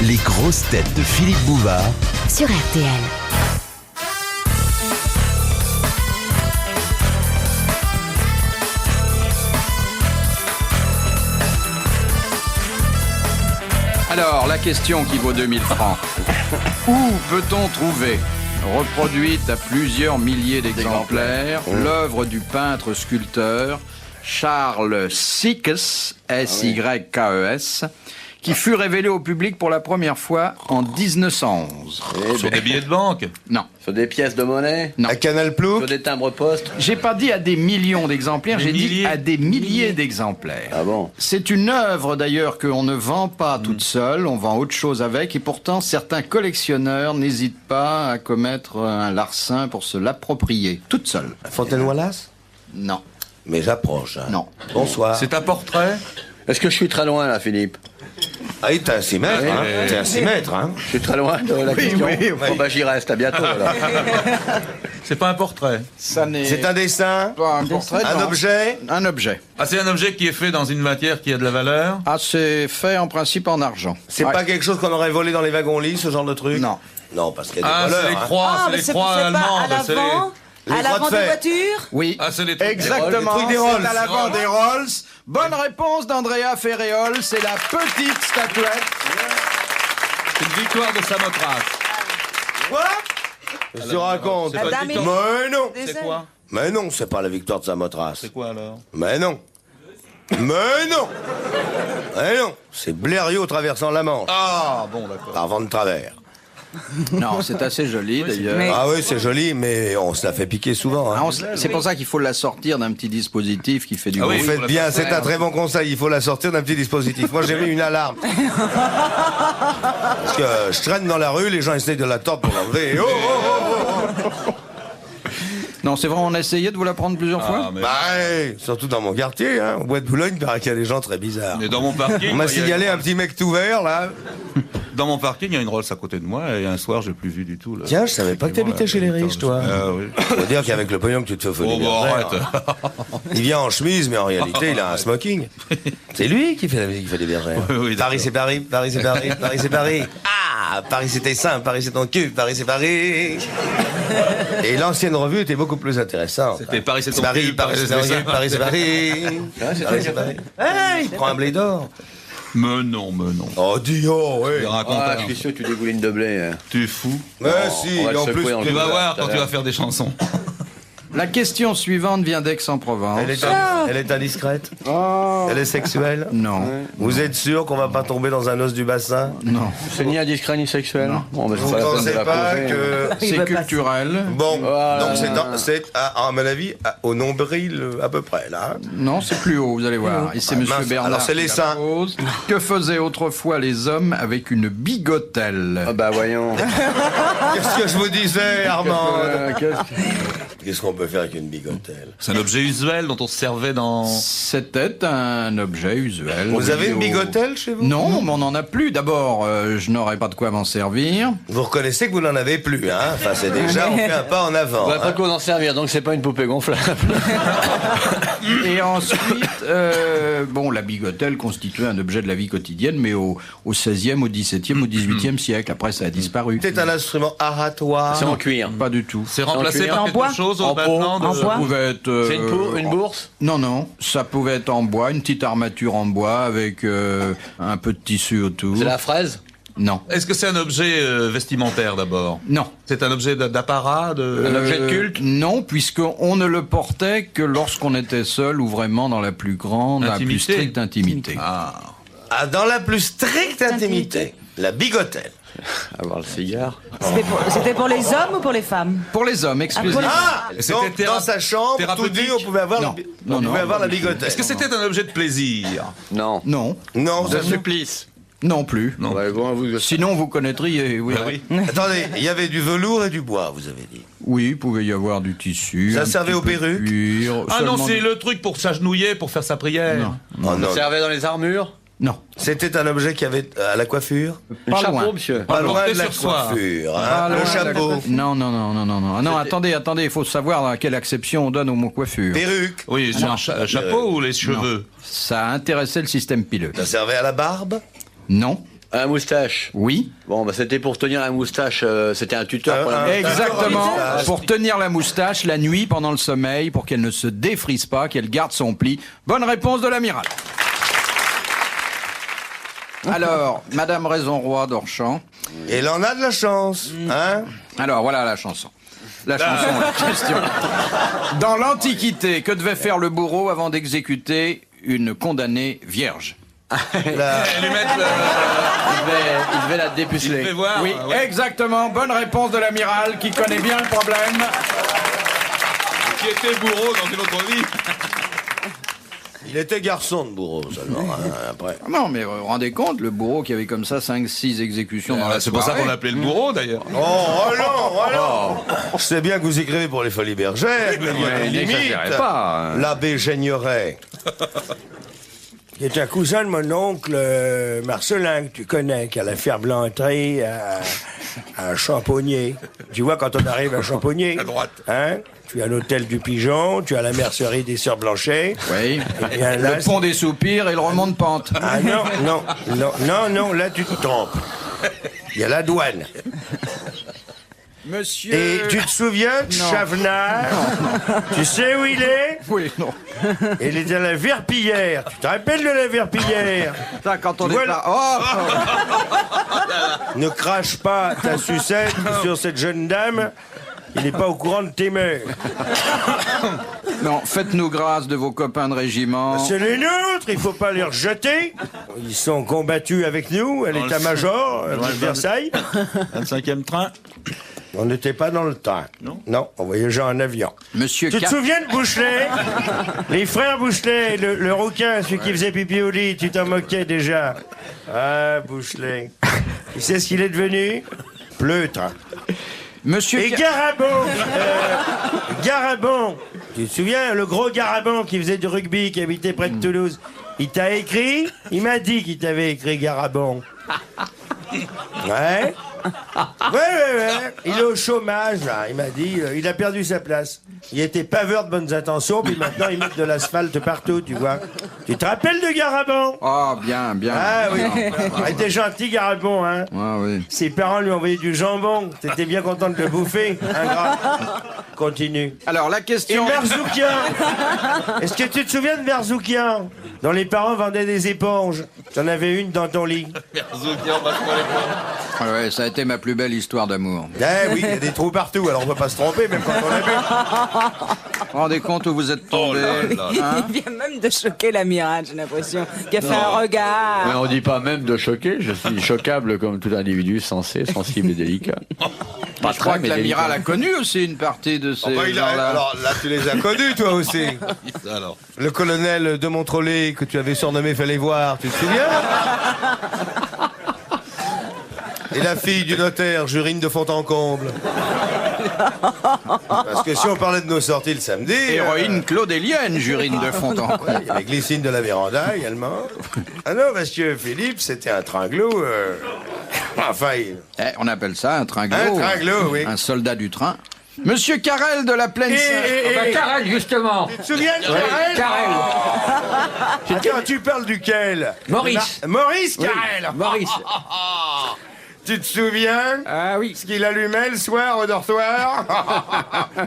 Les grosses têtes de Philippe Bouvard sur RTL. Alors, la question qui vaut 2000 francs. Où peut-on trouver, reproduite à plusieurs milliers d'exemplaires, l'œuvre du peintre-sculpteur Charles Sykes, S-Y-K-E-S, qui fut révélée au public pour la première fois en 1911. Sur des billets de banque? Non. Sur des pièces de monnaie? Non. À Canal Plus? Sur des timbres-poste? J'ai pas dit à des millions d'exemplaires, j'ai dit milliers? à des milliers d'exemplaires. Ah bon? C'est une œuvre d'ailleurs qu'on ne vend pas toute seule, on vend autre chose avec, et pourtant certains collectionneurs n'hésitent pas à commettre un larcin pour se l'approprier, toute seule. Fontaine Wallace? Non, Mais j'approche. Hein. non. Bonsoir. C'est un portrait? Est-ce que je suis très loin là, Philippe? Ah, t'es à 6 mètres, hein. Ouais. T'es à 6 mètres, hein. Je suis très loin de la question? oui. Bon bah j'y reste, à bientôt alors. C'est pas un portrait. Ça n'est C'est un dessin? pas un portrait, Un non. objet? Un objet. Ah, c'est un objet qui est fait dans une matière qui a de la valeur? Ah, c'est fait en principe en argent. C'est Ouais. pas quelque chose qu'on aurait volé dans les wagons-lits, ce genre de truc? Non. Non, parce qu'il y a des Ah, voleurs, c'est les hein. croix, c'est les croix allemandes. À c'est les- l'avant, les à croix l'avant de des fer. voitures. Oui. Ah, c'est les trucs. Exactement, Les trucs des c'est Rolls. à l'avant des Rolls. Bonne réponse d'Andrea Ferréol, c'est la petite statuette. C'est une victoire de Samothrace. Quoi? Qu'est-ce que tu racontes? C'est pas Madame une est- victoire. Mais non! C'est quoi? Mais non, c'est pas la victoire de Samothrace. C'est quoi alors? Mais non! Mais non! Mais non! C'est Blériot traversant la Manche, Ah, bon, d'accord. par vent de travers. Non, c'est assez joli d'ailleurs. Mais- Ah oui, c'est joli, mais on se la fait piquer souvent. Hein. Ah, c'est pour ça qu'il faut la sortir d'un petit dispositif qui fait du Ah oui, bruit. Vous faites faut la bien, faire c'est un très bon conseil. Il faut la sortir d'un petit dispositif. Moi, j'ai mis une alarme. Parce que je traîne dans la rue, les gens essayent de la tordre pour l'enlever. Oh, oh, oh. Non, c'est vrai, on a essayé de vous la prendre plusieurs Ah, fois. mais, Bah, ouais, surtout dans mon quartier, hein. Au Bois de Boulogne, il paraît qu'il y a des gens très bizarres. mais dans mon parking. On m'a il y a- signalé un petit mec tout vert, là. Dans mon parking, il y a une Rolls à côté de moi et un soir, je l'ai plus vu du tout. Là. Tiens, je savais pas que t'habitais chez les riches, toi. Ah oui. Faut dire qu'avec le pognon que tu te fais Oh, folie, bon, arrête. il vient en chemise, mais en réalité, il a un smoking. C'est lui qui fait la musique qui fait des bergères. Oui, oui, Paris, d'accord. c'est Paris, Paris, c'est Paris, Paris, c'est Paris. Ah, Paris, c'était simple, Paris, c'est ton cul, Paris, c'est Paris. Et l'ancienne revue était beaucoup plus intéressante. C'était Paris, c'est ton Paris, cul, Paris, c'est ton cul, Paris, c'est Paris. Paris, c'est Paris. Ah, il prend un blé d'or. Mais non, mais non. Oh, dis oh, Je ouais. raconte Ah, rien. je suis sûr que tu dégoulines de blé. Hein. Tu es fou. Mais on si, va le et en secouer plus, dans le Tu vas tout voir à quand tu l'heure. vas faire des chansons. La question suivante vient d'Aix-en-Provence. elle est indiscrète. Elle est sexuelle. Non, Vous êtes sûr qu'on va pas tomber dans un os du bassin? non. C'est ni indiscret ni sexuel. Bon, bah, Vous c'est pas la peine de pensez la pas poser. que... C'est culturel. Bon, Voilà. donc c'est à mon avis au nombril à peu près là. Hein. Non, c'est plus haut, vous allez voir. Et c'est Ah, Monsieur mince. Bernard. Alors, c'est qui les la seins. pose. Que faisaient autrefois les hommes avec une bigotelle? Ah bah voyons. Qu'est-ce que je vous disais, Armand? Qu'est-ce Qu'est-ce qu'on peut faire avec une bigotelle? C'est un objet usuel dont on se servait dans. C'était un objet usuel. Vous avez une Au- bigotelle chez vous? Non, mais on n'en a plus. D'abord, je n'aurais pas de quoi m'en servir. Vous reconnaissez que vous n'en avez plus, hein? Enfin, c'est déjà, on fait un pas en avant. On va hein. pas qu'on en servir, donc c'est pas une poupée gonflable. Et ensuite, bon, la bigotelle constituait un objet de la vie quotidienne, mais au XVIe, au XVIIe, au XVIIIe siècle. Après, ça a disparu. C'est un instrument aratoire. C'est en cuir. Pas du tout. C'est remplacé cuir. par En quelque bois. chose En maintenant En de... bois. Ça pouvait être. C'est une bourse? Non, non. Ça pouvait être en bois, une petite armature en bois avec un peu de tissu autour. C'est la fraise? Non. Est-ce que c'est un objet vestimentaire d'abord? Non. C'est un objet d'apparat Un objet de culte? Non, puisqu'on ne le portait que lorsqu'on était seul ou vraiment dans la plus grande, la plus Intimité. stricte intimité. Ah. Ah, dans la plus stricte intimité. La bigotelle. Avoir le cigare. C'était pour les hommes ou pour les femmes? Pour les hommes, exclusivement. Ah! Et c'était Donc, dans sa chambre, tout thérapeutique? nu, on pouvait avoir, Non. on Non, pouvait non. avoir la bigotelle. Est-ce que c'était un objet de plaisir? Non. Non, Non, ça Un supplice. non plus. Non. Ouais, bon, vous... Sinon, vous connaîtriez, oui. Bah oui. Attendez, il y avait du velours et du bois, vous avez dit. Oui, il pouvait y avoir du tissu. Ça un servait petit aux peu de perruques cuir, Ah non, seulement- c'est le truc pour s'agenouiller, pour faire sa prière. Non. Oh, non. Ça servait dans les armures? Non. C'était un objet qui avait à la coiffure. Un Pas chapeau, loin. monsieur? Pas loin porté de la sur soi. coiffure. hein. Pas loin Le de la chapeau. coiffure. Non, non, non, non, non, non. Non, attendez, il faut savoir à quelle acception on donne au mot coiffure. Perruque. Oui, c'est un chapeau ou les cheveux? Ça intéressait le système pileux. Ça servait à la barbe. Non. Un moustache. Oui. Bon, bah c'était pour tenir la moustache, c'était un tuteur pour la moustache. Exactement. moustache. Pour tenir la moustache la nuit pendant le sommeil, pour qu'elle ne se défrise pas, qu'elle garde son pli. Bonne réponse de l'amiral. Alors, Madame Raison-Roi d'Orchamps. Et il en a de la chance, hein? Alors, voilà la chanson. La question. Dans l'Antiquité, que devait faire le bourreau avant d'exécuter une condamnée vierge? La- Il devait la dépuceler. Fais voir. Oui, ouais. exactement. Bonne réponse de l'amiral qui connaît bien le problème. Qui était bourreau dans une autre vie. Il était garçon de bourreau, seulement, hein, après. Non, mais vous vous rendez compte, le bourreau qui avait comme ça 5-6 exécutions dans la C'est pour ça soirée. qu'on l'appelait le bourreau d'ailleurs. Oh non, alors Je sais bien que vous écrivez pour les Folies Bergères, mais il y a des limites. pas. L'abbé Génieret. Il est un cousin de mon oncle Marcelin, que tu connais, qui a la ferme Blanterie à Champonnier. Tu vois, quand on arrive à Champonnier, À droite. hein, tu as l'hôtel du Pigeon, tu as la mercerie des Sœurs Blanchet. Oui. Et bien là, Le pont des soupirs et le remont de pente. Ah non, là tu te trompes. Il y a la douane. Monsieur... Et tu te souviens de Non. Chavenard? Tu sais où il est? Oui, non. Il est à la Verpillière. Tu te rappelles de la Verpillière? Ça, quand on est Voilà. là... Oh Ne crache pas ta sucette sur cette jeune dame. Il n'est pas au courant de tes mœurs. Non, faites-nous grâce de vos copains de régiment. C'est les nôtres, il faut pas les rejeter. Ils sont combattus avec nous à l'état-major de Versailles. 25e train. On n'était pas dans le train. Non, on voyageait en avion. Monsieur Tu te Car- souviens de Bouchelet? Les frères Bouchelet, le rouquin, celui qui faisait pipi au lit, tu t'en moquais déjà. Ah, Bouchelet. Tu sais ce qu'il est devenu? Pleutre. Monsieur Et Car- Garabon, tu te souviens, le gros Garabon qui faisait du rugby, qui habitait près de Toulouse, il t'a écrit? Il m'a dit qu'il t'avait écrit Garabon. Ouais. Ouais. Il est au chômage, là. Il m'a dit, il a perdu sa place. Il était paveur de bonnes intentions, puis maintenant il met de l'asphalte partout, tu vois. Tu te rappelles de Garabon? Oh, bien. Ah oui. Il était gentil, Garabon, hein. Ah oui. Ses parents lui envoyaient du jambon. T'étais bien content de le bouffer, ingrat. Continue. Alors, la Et question... Merzoukian. Est-ce que tu te souviens de Merzoukian, dont les parents vendaient des éponges? T'en avais une dans ton lit. Ah ouais, ça a été ma plus belle histoire d'amour. Eh oui, il y a des trous partout, alors on peut pas se tromper, même quand on a bu. Vous vous rendez compte où vous êtes tombé hein? Il vient même de choquer l'amiral, j'ai l'impression. Qui a fait un regard. Mais on dit pas même de choquer, je suis choquable comme tout individu sensé, sensible et délicat. Pas Je crois très, que mais l'amiral délicat. a connu aussi une partie de ces Bah, gens-là. alors là, tu les as connus, toi aussi. Alors. Le colonel de Montrollet que tu avais surnommé Fallait voir, tu te souviens? Et la fille du notaire, Jurine de Fontencomble. Parce que si on parlait de nos sorties le samedi... Héroïne claudélienne, Jurine de Fontencomble. Il y avait Glycine de la Véranda également. Ah non, parce que Philippe, c'était un tringlot. Enfin, On appelle ça un tringlot. Un tringlot, oui. Un soldat du train. Monsieur Carrel de la Plaine Sainte. Carrel, justement. Tu te souviens de Carrel? Carrel. Attends, tu parles duquel? Maurice. Maurice Carrel. Maurice. Tu te souviens? Ah oui. Ce qu'il allumait le soir au dortoir?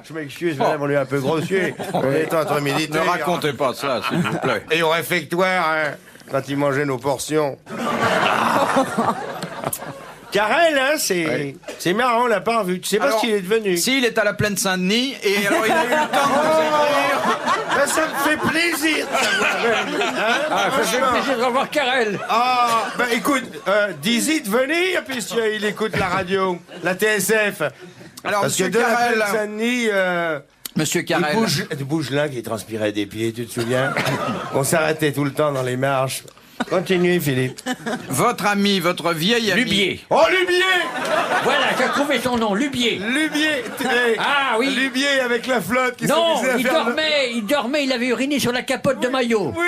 Je m'excuse, madame, on est un peu grossier. On est entre Ne militaires. racontez pas ça, s'il vous plaît. Et au réfectoire, hein, quand ils mangeaient nos portions. Carrel, hein, c'est marrant, on l'a pas revu. Tu sais pas Alors, ce qu'il est devenu. S'il est à la Plaine Saint-Denis, et alors il a eu le temps de vous écrire. Ben, ça me fait plaisir de savoir. Hein, franchement. de revoir Carrel. Ah, ben écoute, dis-y de venir, puisqu'il écoute la radio, la TSF. Alors, Parce que monsieur de la Carrel, Plaine Saint-Denis, Monsieur Carrel, de Bougelin qui transpirait des pieds, tu te souviens? On s'arrêtait tout le temps dans les marches. Continue, Philippe. votre ami, votre vieil ami... Lubier. Oh, Lubier! Voilà, j'ai trouvé son nom, Lubier. Lubier! Ah oui. Lubier avec la flotte qui Non, s'amusait à il faire... dormait, il avait uriné sur la capote de maillot. Oui!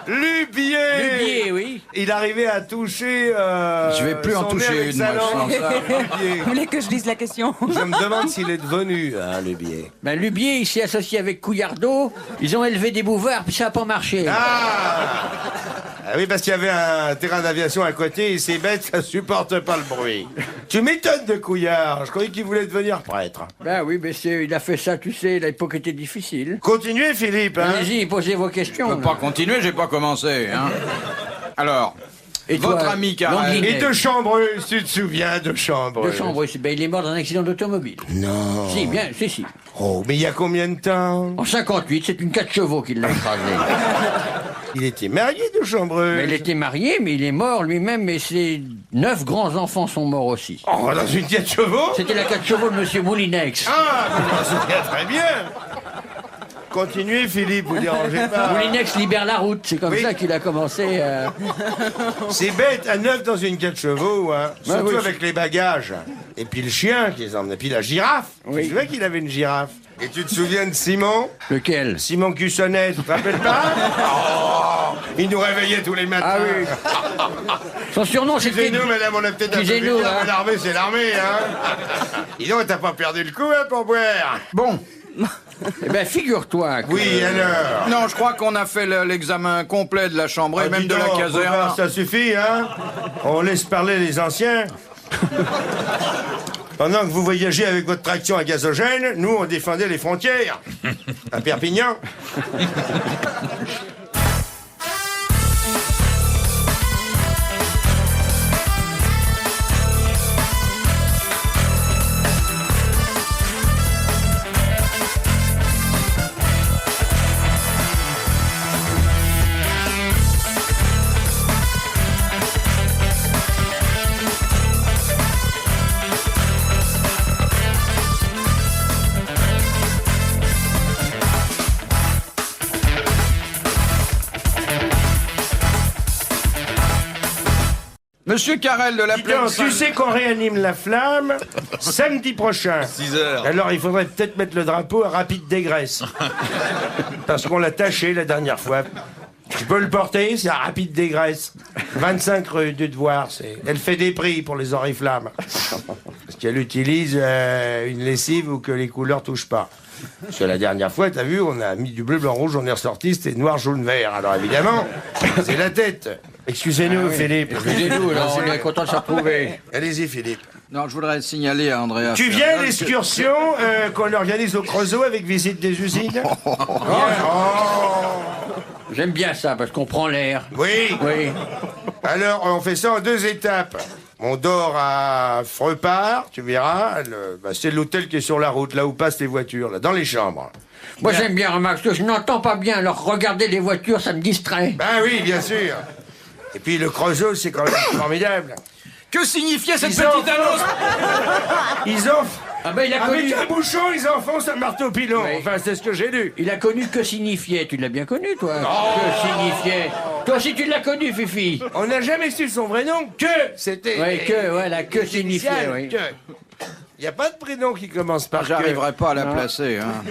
Lubier! Lubier, oui. Il arrivait à toucher... Je vais plus en son nez toucher avec une, sa moi, langue. sans ça. Lubier. Vous voulez que je lise la question? Je me demande s'il est devenu, hein, Lubier. Ben, Lubier, il s'est associé avec Couillardeau. Ils ont élevé des bouvards, puis ça n'a pas marché. Ah! Ah oui, parce qu'il y avait un terrain d'aviation à côté et ces bêtes, ça supporte pas le bruit. Tu m'étonnes de Couillard. Je croyais qu'il voulait devenir prêtre. Ben oui, monsieur, il a fait ça, tu sais, l'époque était difficile. Continuez, Philippe. Hein. Allez-y, posez vos questions. Je peux pas continuer, j'ai pas commencé. Hein. Alors, Et toi, votre ami Karel. Longuinet. Et de Chambreux, tu te souviens de Chambreux? De chambre, ben, il est mort dans un accident d'automobile. Non. Si, bien, si. Oh, mais il y a combien de temps? En 58, c'est une 4 chevaux qui l'a écrasé. Il était marié de Chambreux. Mais il était marié, mais il est mort lui-même, et ses 9 grands-enfants sont morts aussi. Oh, dans une 4 chevaux? C'était la 4 chevaux de monsieur Moulinex. Ah, mais je m'en souviens très bien. Continuez, Philippe, vous dérangez pas. Moulinex libère la route, c'est comme Oui. ça qu'il a commencé. C'est bête, à 9 dans une 4 chevaux, hein. Bah Surtout oui. avec les bagages. Et puis le chien qui les emmenait. Et puis la girafe. Oui. Tu vois qu'il avait une girafe. Et tu te souviens de Simon? Lequel? Simon Cussonnet, tu te rappelles pas? Oh, il nous réveillait tous les matins. Ah oui. Son surnom, c'était... Excusez-nous, madame, on a peut-être un peu Excusez-nous, vite, hein. mais l'armée, c'est l'armée, hein. Dis donc, t'as pas perdu le coup, hein, pour boire? Bon, Eh ben, figure-toi que... Oui, alors. non, je crois qu'on a fait l'examen complet de la chambre et Ah, même dis de la donc, caserne. Bouvard, ça suffit, hein. On laisse parler les anciens. Pendant que vous voyagez avec votre traction à gazogène, nous, on défendait les frontières. À Perpignan. Monsieur Carrel de la Dis Plaine donc, tu sais qu'on réanime la flamme samedi prochain. 6 heures. Alors il faudrait peut-être mettre le drapeau à Rapide des Graisses. Parce qu'on l'a taché la dernière fois. Tu peux le porter, c'est à Rapide des Graisses. 25 rue du Devoir. Elle fait des prix pour les oriflammes. Parce qu'elle utilise une lessive où que les couleurs touchent pas. Parce que la dernière fois, t'as vu, on a mis du bleu, blanc, rouge, on est ressorti, c'était noir, jaune, vert. Alors évidemment, c'est la tête. Excusez-nous, Philippe. Excusez-nous, alors, on est content de se retrouver. Allez-y, Philippe. Non, je voudrais signaler à Andrea. Tu viens à l'excursion qu'on organise au Creusot avec visite des usines? J'aime bien ça, parce qu'on prend l'air. Oui. Oui. Alors, on fait ça en 2 étapes. On dort à Freupart, tu verras. C'est l'hôtel qui est sur la route, là où passent les voitures, là, dans les chambres. Moi, j'aime bien, remarque, parce que je n'entends pas bien, alors regarder les voitures, ça me distrait. Ben oui, bien sûr. Et puis le Creusot, c'est quand même formidable. Que signifiait cette Ils petite ont- annonce? Ils ont... Ah ben, il a Avec connu... un bouchon, ils enfoncent un marteau pilon. Oui. Enfin, c'est ce que j'ai lu. Il a connu que signifiait, tu l'as bien connu, toi. Que signifiait. Toi aussi, tu l'as connu, Fifi. On n'a jamais su son vrai nom. Que c'était... Oui, que, voilà, que les signifiait, initiales, oui. que. Il n'y a pas de prénom qui commence par que. J'arriverai pas à la placer. Hein.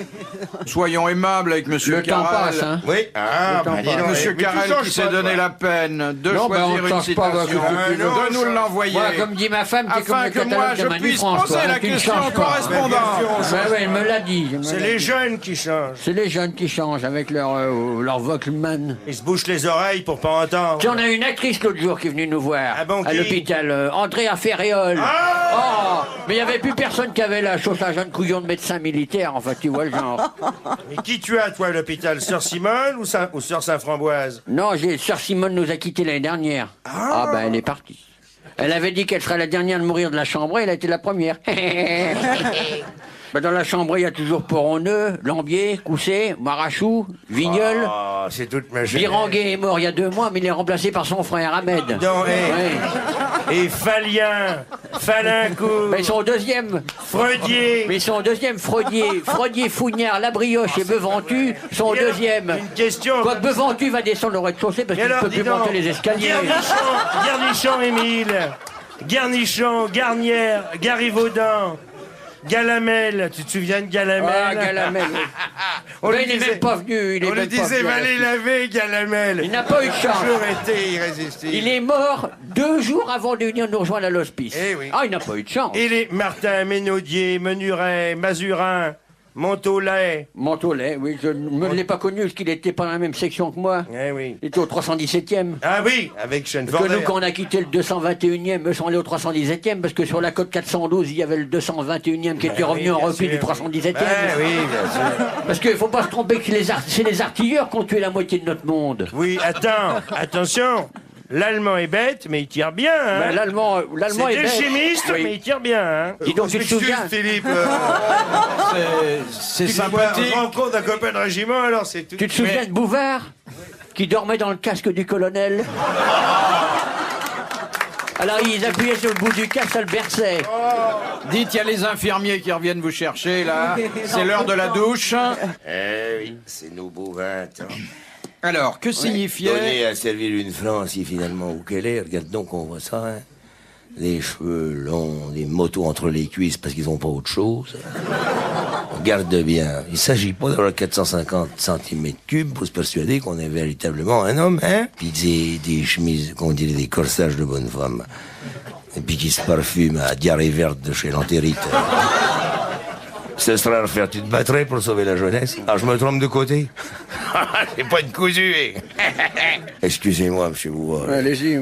Soyons aimables avec Monsieur Le temps Carrel. passe, hein. Oui. Ah, Le temps bah, dis passe. donc, Monsieur mais tu Carrel changes qui s'est pas, donné toi. la peine de Non, ben, on choisir ne une change pas, citation, que tu de nous l'envoyer. Voilà, comme dit ma femme, c'est comme Afin le que moi catalogue je de Manu puisse France, poser toi, la hein, tu ne question changes au pas. correspondant. Ouais, ouais, elle me l'a dit. C'est les jeunes qui changent. C'est les jeunes qui changent avec leur Vocalman. Ils se bouchent les oreilles pour pas entendre. Tiens, on a une actrice l'autre jour qui est venue nous voir Ah bon, à qui l'hôpital, Andrea Ferréol. Oh, mais il n'y avait plus personne qui avait la chose, un jeune couillon de médecin militaire, enfin, tu vois le genre. Mais qui tu as, toi, à l'hôpital? Sœur Simone ou Sœur Saint-Framboise? Non, Sœur Simone nous a quittés l'année dernière. Ah, ben, elle est partie. Elle avait dit qu'elle serait la dernière de mourir de la chambre, elle a été la première. Ben, dans la chambre, il y a toujours Poronneux, Lambier, Cousset, Marachou, Vignol. Oh, c'est toute ma jeunesse. Biranguet est mort il y a 2 mois, mais il est remplacé par son frère Ahmed. Non, Ouais. Et Falien, Falincourt, Ben, ils sont au deuxième. Freudier. Mais ils sont au deuxième. Freudier, Fougnard, Labrioche et Beventu sont au deuxième. Une question. Quoique Beventu va descendre au rez-de-chaussée parce Et qu'il ne alors, peut dis plus donc, monter les escaliers. Garnichon Émile, Garnichon, Garnière, Garivaudin, Galamel. Tu te souviens de Galamel? Ah, Galamel. On Ben, lui il n'est disait- même pas venu. Il est On lui même pas disait, venu à va la les suite. laver, Galamel. Il n'a pas eu de chance. Toujours été irrésistible. Il est mort 2 jours avant de venir nous rejoindre à l'hospice. Eh oui. Ah, il n'a pas eu de chance. Et les Martin, Ménaudier, Menuret, Mazurin, Montaulais. Montaulais, oui, je ne l'ai pas connu parce qu'il n'était pas dans la même section que moi. Eh oui. Il était au 317e. Ah oui, avec Sean Parce que nous, Forder. quand on a quitté le 221e, eux sont allés au 317e, parce que sur la côte 412, il y avait le 221e qui était Ah revenu oui, en bien repli sûr. du 317e. Ah oui, bien sûr. Parce qu'il ne faut pas se tromper que c'est les artilleurs qui ont tué la moitié de notre monde. Oui, attends, attention. L'allemand est bête, mais il tire bien. Hein. Ben, l'allemand est C'est des bête. chimistes, Oui. mais il tire bien. Hein. Dis donc, tu te souviens Philippe. C'est On sympathique. se rend compte d'un copain de régiment, alors c'est tout. Tu te souviens de Bouvard qui dormait dans le casque du colonel? Alors ils appuyaient sur le bout du casque, ça le berçait. Dites, il y a les infirmiers qui reviennent vous chercher, là. C'est l'heure de la douche. Eh oui, c'est nos beaux 20 ans. Alors, que signifiait... Donner à servir une France, si finalement, où qu'elle est, regarde donc, on voit ça, hein. Les cheveux longs, des motos entre les cuisses parce qu'ils n'ont pas autre chose. Regarde bien, il s'agit pas d'avoir 450 cm3 pour se persuader qu'on est véritablement un homme, hein. Puis des chemises, qu'on dirait des corsages de bonne femme. Et puis qui se parfument à diarrhée verte de chez l'antérite. Ce serait à refaire, tu te battrais pour sauver la jeunesse? Ah, je me trompe de côté? C'est pas une cousue, hein. Excusez-moi, monsieur Bouvard. Allez-y.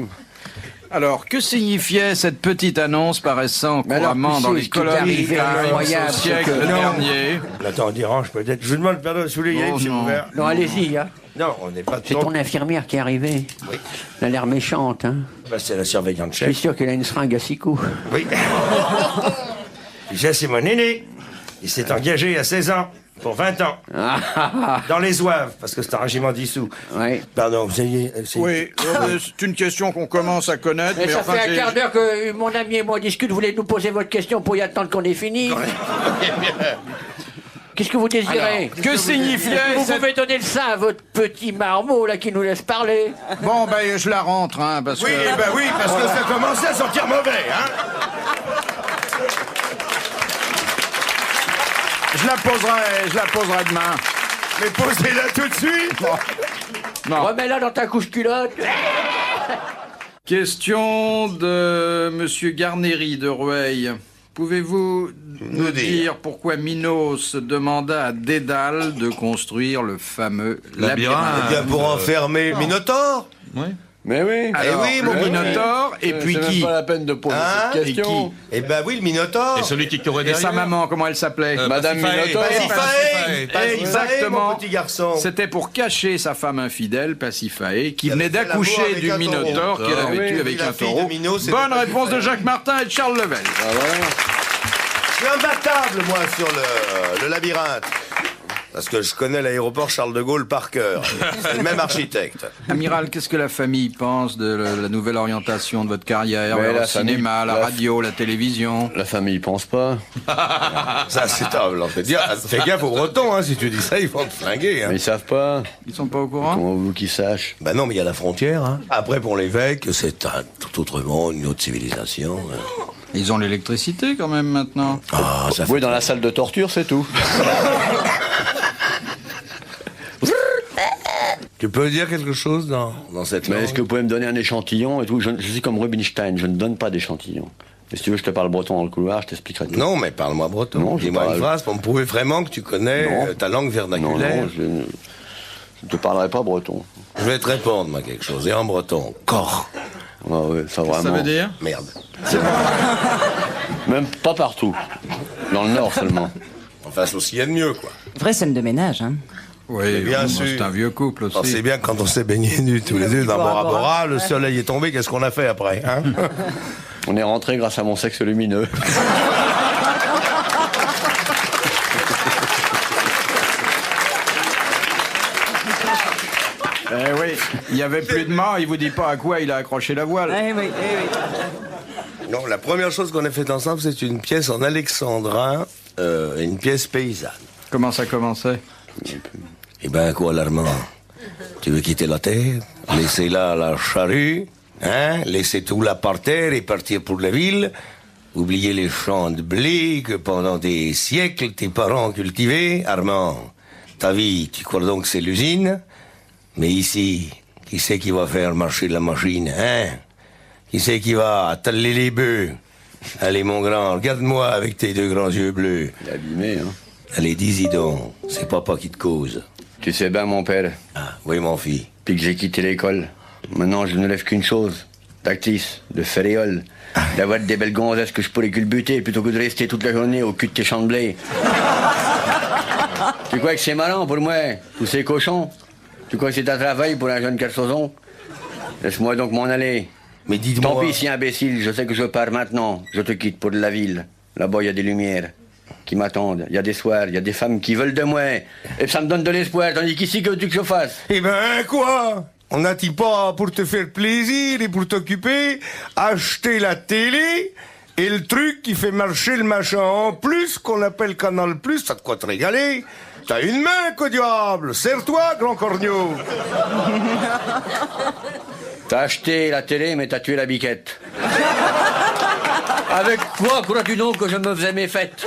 Alors, que signifiait cette petite annonce paraissant Mais alors, couramment dans les ce qui est colonnes arrivé Times incroyable, au c'est siècle que- dernier? Attends, on dérange peut-être. Je vous demande pardon, si vous voulez y aller, Oh, monsieur non. Bouvard. Non, allez-y. Hein. Non, on n'est pas C'est ton infirmière qui est arrivée. Oui. Elle a l'air méchante. Hein. Bah, c'est la surveillante Je suis chef. sûr qu'elle a une seringue à 6 coups. Oui. Ça, c'est mon aîné. Il s'est engagé à 16 ans, pour 20 ans, dans les Zouaves, parce que c'est un régiment dissous. Oui. Pardon, vous ayez... Oui, c'est une question qu'on commence à connaître, Mais mais ça enfin, fait un j'ai- quart d'heure que mon ami et moi on discute. Vous voulez nous poser votre question pour y attendre qu'on ait fini? Qu'est-ce que vous désirez? Que signifiait Vous cette... pouvez donner le sein à votre petit marmot là qui nous laisse parler. Bon, ben, je la rentre, hein, parce Oui, que... eh ben oui, parce que ça commençait à sentir mauvais, hein. Je la poserai demain. Mais posez-la tout de suite. Non. Remets-la dans ta couche culotte. Question de Monsieur Garnéry de Rueil. Pouvez-vous nous dire pourquoi Minos demanda à Dédale de construire le fameux labyrinthe? Eh bien, pour enfermer Minotaure. Oui. Mais oui. Alors, oui, mon le petit. Minotaure, et puis C'est même qui? pas la peine de poser Hein cette Et question. qui? Eh ben oui, le Minotaure. Et celui qui courait Et derrière. sa maman, comment elle s'appelait? Madame Pasiphae. Minotaure. Pasiphae. Pasiphae, Exactement. mon petit garçon. C'était pour cacher sa femme infidèle, Pasiphae, qui Elle venait avait fait d'accoucher l'amour avec du un taureau. Minotaure qu'elle Ah avait oui, tué oui, avec la un fille de taureau. Minos, c'était Bonne Pasiphae. réponse de Jacques Martin et de Charles Level. Ah, voilà. Je suis imbattable, moi, sur le labyrinthe. Parce que je connais l'aéroport Charles de Gaulle par cœur. C'est le même architecte. Amiral, qu'est-ce que la famille pense de la nouvelle orientation de votre carrière Mais vers la le famille- cinéma, la la- radio, la télévision? La famille pense pas. Ça, c'est table. Fais gaffe aux Bretons, hein. Si tu dis ça, ils vont te flinguer, hein. Mais ils savent pas. Ils sont pas au courant? Comment vous qu'ils sachent? Bah non, mais il y a la frontière, hein. Après, pour l'évêque, c'est un tout autre monde, une autre civilisation. hein. Ils ont l'électricité quand même maintenant. Ah, ça fait... Oui, dans la salle de torture, c'est tout. Tu peux dire quelque chose dans cette Mais langue? est-ce que vous pouvez me donner un échantillon et tout? Je suis comme Rubinstein, je ne donne pas d'échantillon. Mais si tu veux, je te parle breton dans le couloir, je t'expliquerai tout. Non, mais parle-moi breton. Non, je Dis-moi parle- une phrase pour me prouver vraiment que tu connais Non. ta langue Non, vernaculaire. non, je ne te parlerai pas breton. Je vais te répondre, moi, quelque chose. Et en breton, corps. Ah ouais, ça vraiment. Ça veut dire? Merde. Même pas partout. Dans le nord seulement. Enfin, c'est aussi, il y a de mieux, quoi. Vraie scène de ménage, hein. Oui, bien bon, sûr. c'est un vieux couple aussi. Alors, c'est bien que quand on s'est baigné nus tous les deux dans Bora Bora, le soleil est tombé, qu'est-ce qu'on a fait après, hein? On est rentré grâce à mon sexe lumineux. Eh oui, il y avait plus de mât, il vous dit pas à quoi il a accroché la voile. Eh oui, eh oui. Non, la première chose qu'on a faite ensemble, c'est une pièce en alexandrin, une pièce paysanne. Comment ça commençait? Eh ben, quoi, l'Armand? Tu veux quitter la terre? Laisser là la charrue? Hein? Laisser tout là par terre et partir pour la ville? Oublier les champs de blé que pendant des siècles tes parents cultivaient? Armand, ta vie, tu crois donc que c'est l'usine? Mais ici, qui c'est qui va faire marcher la machine, hein? Qui c'est qui va attaler les bœufs? Allez, mon grand, regarde-moi avec tes deux grands yeux bleus. Il est abîmé, hein. Allez, dis-y donc, c'est papa qui te cause. Tu sais bien, mon père, Ah, oui, mon fils. depuis que j'ai quitté l'école, maintenant je ne lève qu'une chose, d'actrice, de féréole, d'avoir des belles gonzesses que je pourrais culbuter plutôt que de rester toute la journée au cul de tes champs de blé. Tu crois que c'est marrant pour moi, tous ces cochons? Tu crois que c'est un travail pour un jeune carsozon? Laisse-moi donc m'en aller. Mais dites-moi... Tant pis si imbécile, je sais que je pars maintenant. Je te quitte pour de la ville. Là-bas, il y a des lumières qui m'attendent. Il y a des soirs, il y a des femmes qui veulent de moi. Et ça me donne de l'espoir, tandis qu'ici, que veux-tu que je fasse? Eh ben, quoi? On n'a-t-il pas, pour te faire plaisir et pour t'occuper, acheté la télé et le truc qui fait marcher le machin en plus, qu'on appelle Canal Plus, ça de quoi te régaler? T'as une main, qu'au diable! Serre-toi, grand corneau! T'as acheté la télé, mais t'as tué la biquette. Avec quoi crois-tu donc que je me faisais mes fêtes?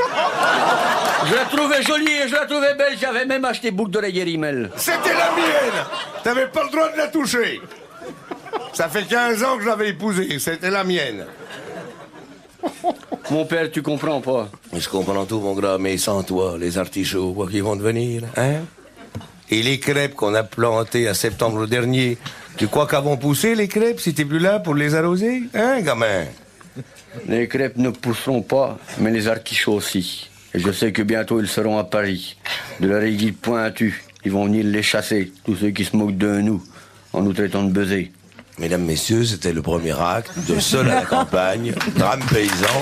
Je la trouvais jolie et je la trouvais belle. J'avais même acheté boucle d'oreiller rimel. C'était la mienne! T'avais pas le droit de la toucher! Ça fait 15 ans que je l'avais épousée, c'était la mienne. Mon père, tu comprends pas. Mais je comprends tout, mon gars, mais sans toi, les artichauts, quoi qu'ils vont devenir, hein? Et les crêpes qu'on a plantées à septembre dernier, tu crois qu'elles vont pousser, les crêpes, si t'es plus là pour les arroser? Hein, gamin? Les crêpes ne pousseront pas, mais les artichauts aussi. Et je sais que bientôt ils seront à Paris. De leur aiguille pointue, ils vont venir les chasser, tous ceux qui se moquent de nous, en nous traitant de buzzés. Mesdames, messieurs, c'était le premier acte de Seul à la campagne, drame paysan.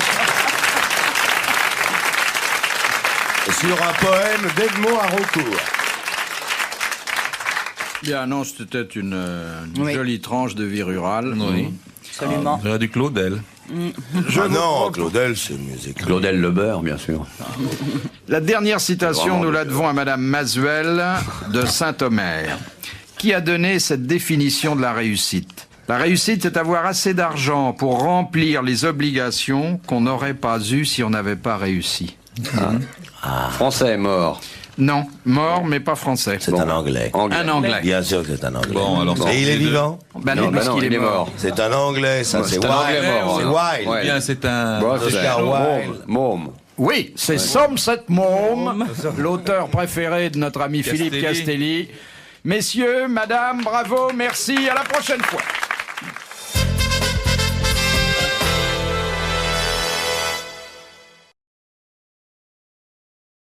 Sur un poème d'Edmond Haraucourt. Bien, non, c'était une Oui. jolie tranche de vie rurale. Oui. Absolument. On dirait du Claudel. Ah non, Claudel, c'est mieux écrit. Claudel Le Beurre, bien sûr. La dernière citation, nous la devons à Madame Masuel de Saint-Omer, qui a donné cette définition de la réussite. La réussite, c'est avoir assez d'argent pour remplir les obligations qu'on n'aurait pas eues si on n'avait pas réussi. Français mort. Non, mort, mais pas français. C'est un anglais. Un anglais. Bien sûr que c'est un anglais. Bon, alors Et il est vivant? Ben non, parce qu'il est mort. C'est un anglais, ça, c'est c'est un anglais Wilde. mort, C'est alors. Wilde. Ouais. Bien, c'est un... Oscar Wilde. Môme. Oui, c'est Somerset Maugham, l'auteur préféré de notre ami Philippe Castelli. Messieurs, madame, bravo, merci, à la prochaine fois.